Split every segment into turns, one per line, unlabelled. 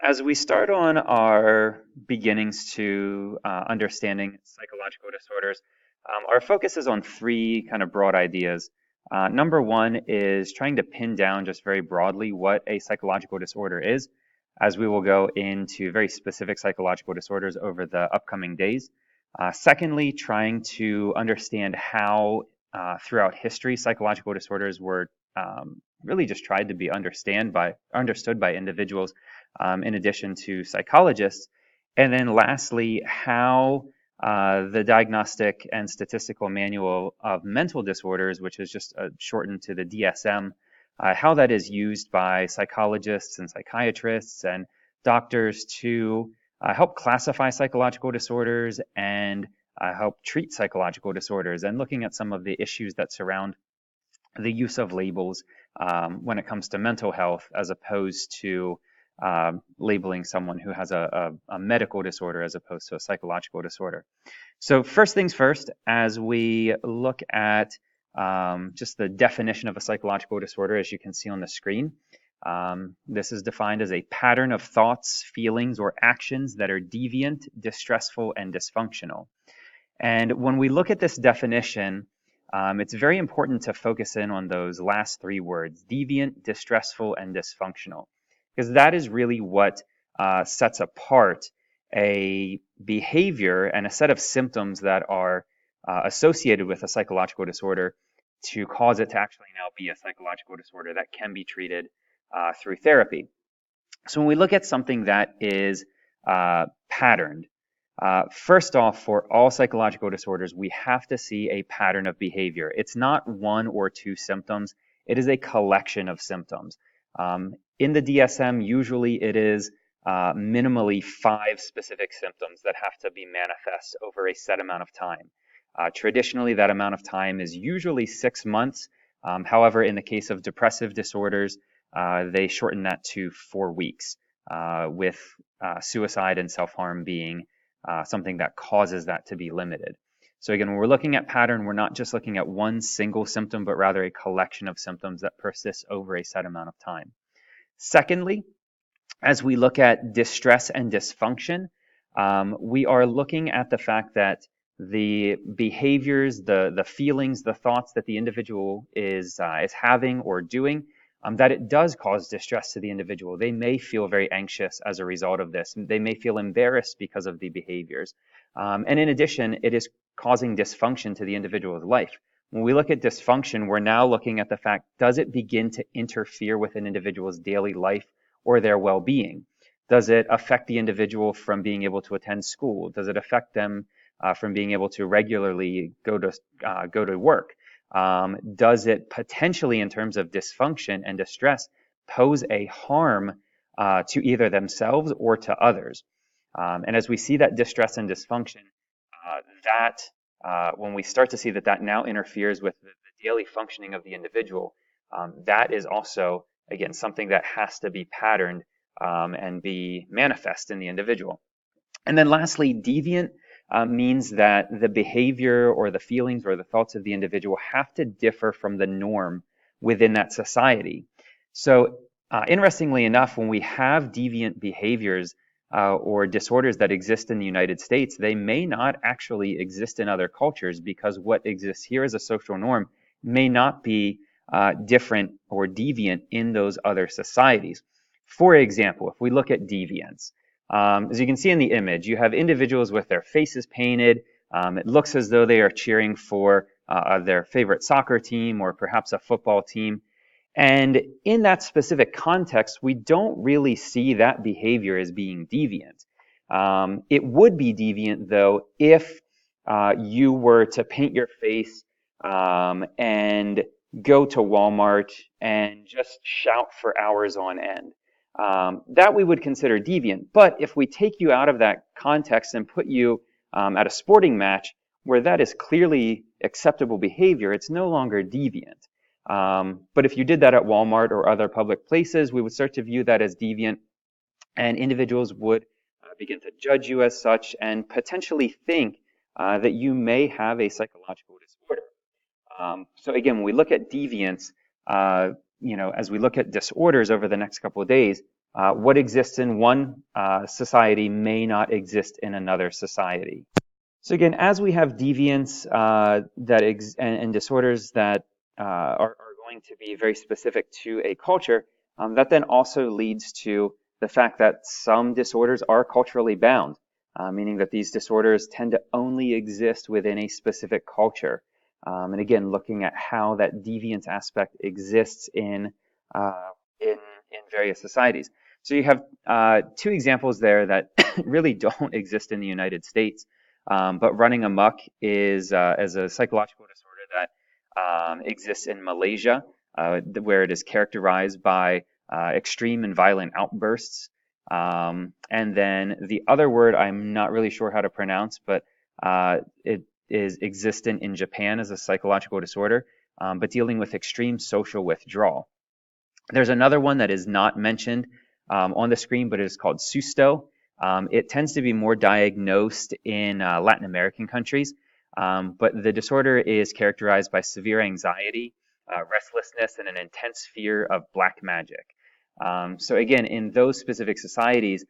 As we start on our beginnings to understanding psychological disorders, our focus is on three kind of broad ideas. Number one is trying to pin down just very broadly what a psychological disorder is, as we will go into very specific psychological disorders over the upcoming days. Secondly, trying to understand how throughout history psychological disorders were really just tried to be understood by individuals in addition to psychologists. And then lastly, how the Diagnostic and Statistical Manual of Mental Disorders, which is just shortened to the DSM, how that is used by psychologists and psychiatrists and doctors to help classify psychological disorders and help treat psychological disorders, and looking at some of the issues that surround the use of labels when it comes to mental health, as opposed to labeling someone who has a medical disorder as opposed to a psychological disorder. So first things first, as we look at just the definition of a psychological disorder, as you can see on the screen, this is defined as a pattern of thoughts, feelings, or actions that are deviant, distressful, and dysfunctional. And when we look at this definition, it's very important to focus in on those last three words: deviant, distressful, and dysfunctional, because that is really what sets apart a behavior and a set of symptoms that are associated with a psychological disorder to cause it to actually now be a psychological disorder that can be treated through therapy. So when we look at something that is patterned, first off, for all psychological disorders, we have to see a pattern of behavior. It's not one or two symptoms. It is a collection of symptoms. In the DSM, usually it is minimally 5 specific symptoms that have to be manifest over a set amount of time. Traditionally, that amount of time is usually 6 months. However, in the case of depressive disorders, they shorten that to 4 weeks, with suicide and self-harm being something that causes that to be limited. So again, when we're looking at pattern, we're not just looking at one single symptom, but rather a collection of symptoms that persists over a set amount of time. Secondly, as we look at distress and dysfunction, we are looking at the fact that the behaviors, the feelings, the thoughts that the individual is having or doing, that it does cause distress to the individual. They may feel very anxious as a result of this. They may feel embarrassed because of the behaviors. And in addition, it is causing dysfunction to the individual's life. When we look at dysfunction, we're now looking at the fact, does it begin to interfere with an individual's daily life or their well-being? Does it affect the individual from being able to attend school? Does it affect them from being able to regularly go to work? Does it potentially, in terms of dysfunction and distress, pose a harm to either themselves or to others? And as we see that distress and dysfunction, when we start to see that that now interferes with the daily functioning of the individual, that is also, again, something that has to be patterned and be manifest in the individual. And then lastly, deviant means that the behavior or the feelings or the thoughts of the individual have to differ from the norm within that society. So interestingly enough, when we have deviant behaviors or disorders that exist in the United States, they may not actually exist in other cultures, because what exists here as a social norm may not be different or deviant in those other societies. For example, if we look at deviance, as you can see in the image, you have individuals with their faces painted. It looks as though they are cheering for their favorite soccer team or perhaps a football team. And in that specific context, we don't really see that behavior as being deviant. It would be deviant, though, if you were to paint your face and go to Walmart and just shout for hours on end. That we would consider deviant. But if we take you out of that context and put you at a sporting match where that is clearly acceptable behavior, it's no longer deviant. But if you did that at Walmart or other public places, we would start to view that as deviant, and individuals would begin to judge you as such and potentially think that you may have a psychological disorder. So again, when we look at deviance, as we look at disorders over the next couple of days, What exists in one society may not exist in another society. So again, as we have deviance and disorders that are going to be very specific to a culture, that then also leads to the fact that some disorders are culturally bound, meaning that these disorders tend to only exist within a specific culture. And again, looking at how that deviance aspect exists in various societies. So you have two examples there that really don't exist in the United States. But running amok is as a psychological disorder that exists in Malaysia, where it is characterized by extreme and violent outbursts. And then the other word I'm not really sure how to pronounce, but it is existent in Japan as a psychological disorder, but dealing with extreme social withdrawal. There's another one that is not mentioned on the screen, but it is called susto. It tends to be more diagnosed in Latin American countries, but the disorder is characterized by severe anxiety, restlessness, and an intense fear of black magic. So again, in those specific societies,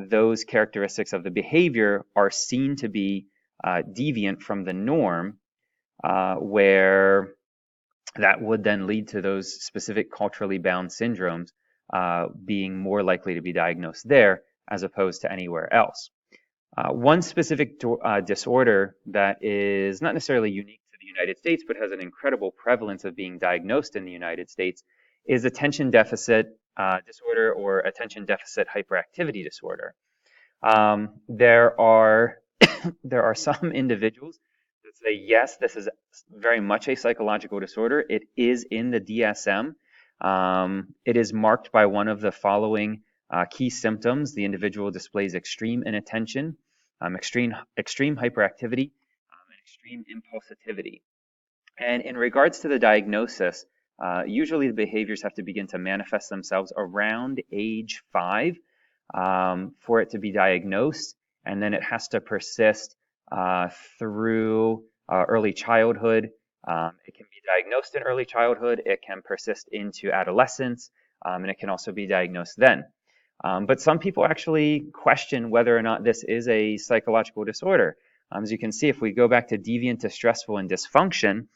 those characteristics of the behavior are seen to be deviant from the norm, where that would then lead to those specific culturally bound syndromes being more likely to be diagnosed there as opposed to anywhere else. One specific disorder that is not necessarily unique to the United States, but has an incredible prevalence of being diagnosed in the United States, is attention deficit disorder or attention deficit hyperactivity disorder. There are there are some individuals that say, yes, this is very much a psychological disorder. It is in the DSM. It is marked by one of the following key symptoms. The individual displays extreme inattention, extreme hyperactivity, and extreme impulsivity. And in regards to the diagnosis, usually the behaviors have to begin to manifest themselves around age 5 for it to be diagnosed, and then it has to persist through early childhood. It can be diagnosed in early childhood, it can persist into adolescence, and it can also be diagnosed then. But some people actually question whether or not this is a psychological disorder. As you can see, if we go back to deviant, distressful, and dysfunction,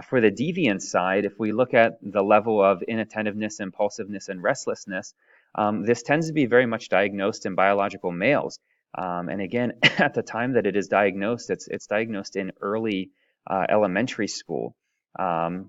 for the deviant side, if we look at the level of inattentiveness, impulsiveness, and restlessness, this tends to be very much diagnosed in biological males. And again, at the time that it is diagnosed, it's diagnosed in early elementary school,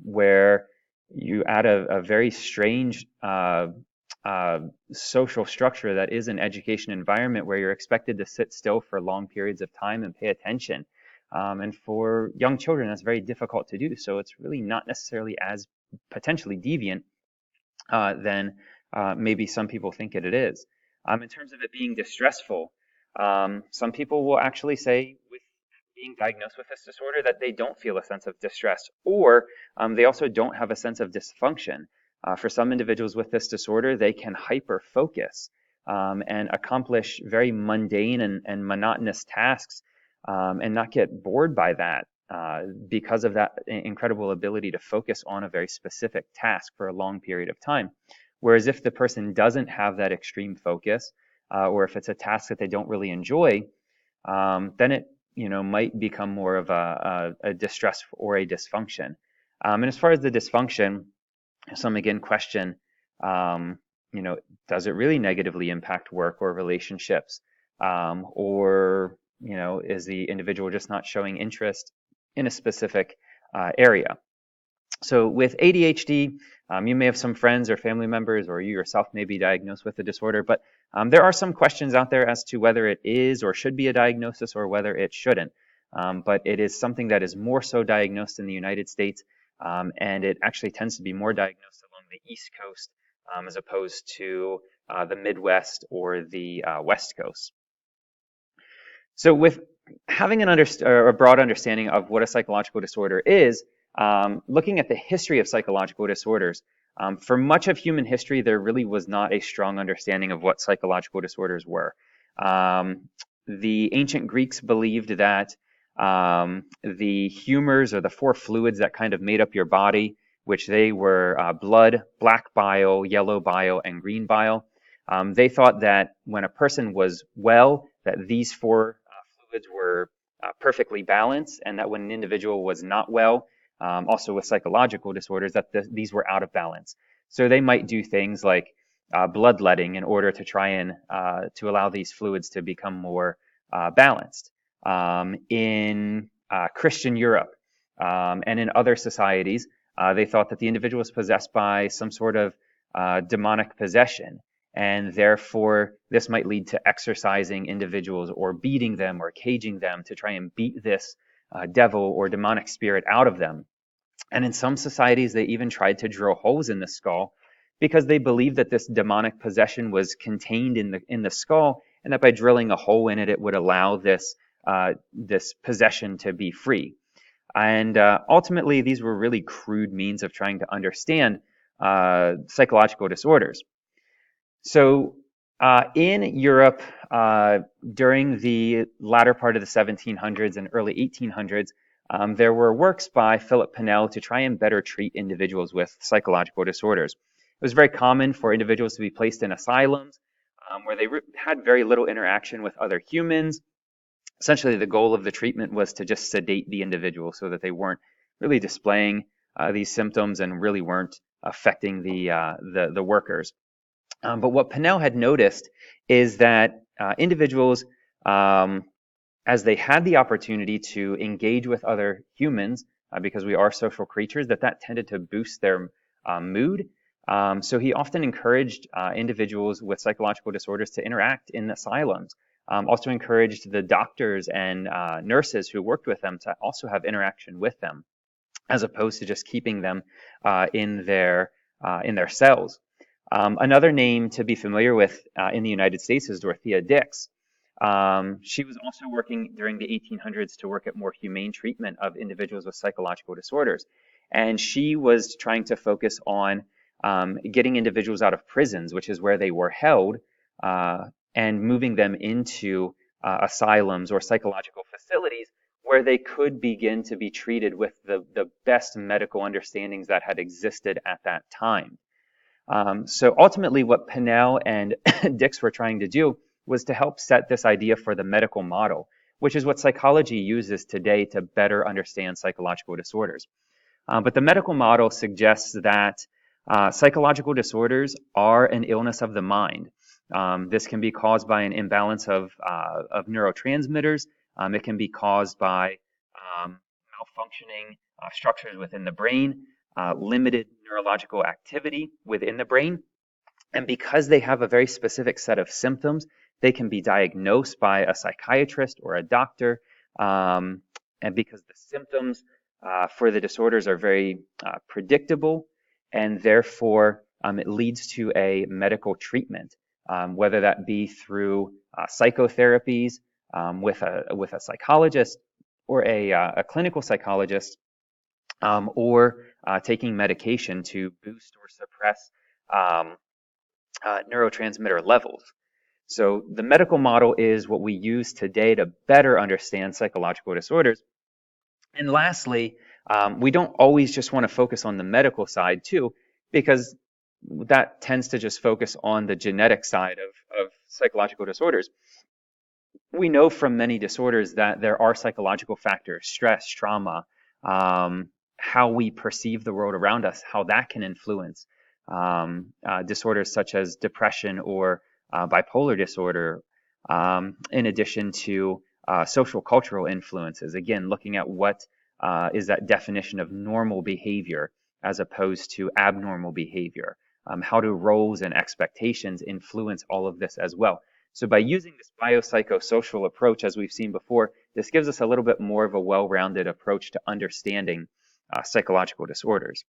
where you add a very strange social structure that is an education environment where you're expected to sit still for long periods of time and pay attention. And for young children, that's very difficult to do. So it's really not necessarily as potentially deviant than maybe some people think it is. In terms of it being distressful, some people will actually say with being diagnosed with this disorder that they don't feel a sense of distress, or they also don't have a sense of dysfunction. For some individuals with this disorder, they can hyper focus and accomplish very mundane and monotonous tasks and not get bored by that because of that incredible ability to focus on a very specific task for a long period of time. Whereas if the person doesn't have that extreme focus, or if it's a task that they don't really enjoy, then it might become more of a distress or a dysfunction. And as far as the dysfunction, some again question, does it really negatively impact work or relationships, or is the individual just not showing interest in a specific area? So with ADHD, you may have some friends or family members, or you yourself may be diagnosed with the disorder, but there are some questions out there as to whether it is or should be a diagnosis or whether it shouldn't. But it is something that is more so diagnosed in the United States, and it actually tends to be more diagnosed along the East Coast as opposed to the Midwest or the West Coast. So with having a broad understanding of what a psychological disorder is, looking at the history of psychological disorders, for much of human history, there really was not a strong understanding of what psychological disorders were. The ancient Greeks believed that the humors, or the 4 fluids that kind of made up your body, which they were blood, black bile, yellow bile, and green bile, They thought that when a person was well, that these four fluids were perfectly balanced, and that when an individual was not well, also with psychological disorders, that these were out of balance. So they might do things like bloodletting in order to try and to allow these fluids to become more balanced. In Christian Europe and in other societies, they thought that the individual was possessed by some sort of demonic possession, and therefore this might lead to exorcising individuals or beating them or caging them to try and beat this devil or demonic spirit out of them. And in some societies, they even tried to drill holes in the skull because they believed that this demonic possession was contained in the skull, and that by drilling a hole in it, it would allow this this possession to be free. And ultimately, these were really crude means of trying to understand psychological disorders. So in Europe, during the latter part of the 1700s and early 1800s, there were works by Philip Pinel to try and better treat individuals with psychological disorders. It was very common for individuals to be placed in asylums where they had very little interaction with other humans. Essentially, the goal of the treatment was to just sedate the individual so that they weren't really displaying these symptoms and really weren't affecting the workers. But what Pinel had noticed is that individuals, as they had the opportunity to engage with other humans, because we are social creatures, that tended to boost their mood. So he often encouraged individuals with psychological disorders to interact in asylums. Also encouraged the doctors and nurses who worked with them to also have interaction with them, as opposed to just keeping them in their cells. Another name to be familiar with in the United States is Dorothea Dix. She was also working during the 1800s to work at more humane treatment of individuals with psychological disorders. And she was trying to focus on getting individuals out of prisons, which is where they were held, and moving them into asylums or psychological facilities where they could begin to be treated with the best medical understandings that had existed at that time. So ultimately, what Pinel and Dix were trying to do was to help set this idea for the medical model, which is what psychology uses today to better understand psychological disorders. But the medical model suggests that psychological disorders are an illness of the mind. This can be caused by an imbalance of neurotransmitters. It can be caused by malfunctioning structures within the brain, limited neurological activity within the brain. And because they have a very specific set of symptoms, they can be diagnosed by a psychiatrist or a doctor. And because the symptoms for the disorders are very predictable, and therefore it leads to a medical treatment, whether that be through psychotherapies with a psychologist or a clinical psychologist, or taking medication to boost or suppress neurotransmitter levels. So the medical model is what we use today to better understand psychological disorders. And lastly, we don't always just want to focus on the medical side too, because that tends to just focus on the genetic side of psychological disorders. We know from many disorders that there are psychological factors, stress, trauma, how we perceive the world around us, how that can influence disorders such as depression or bipolar disorder, in addition to social cultural influences. Again, looking at what is that definition of normal behavior as opposed to abnormal behavior. How do roles and expectations influence all of this as well? So by using this biopsychosocial approach, as we've seen before, this gives us a little bit more of a well-rounded approach to understanding psychological disorders.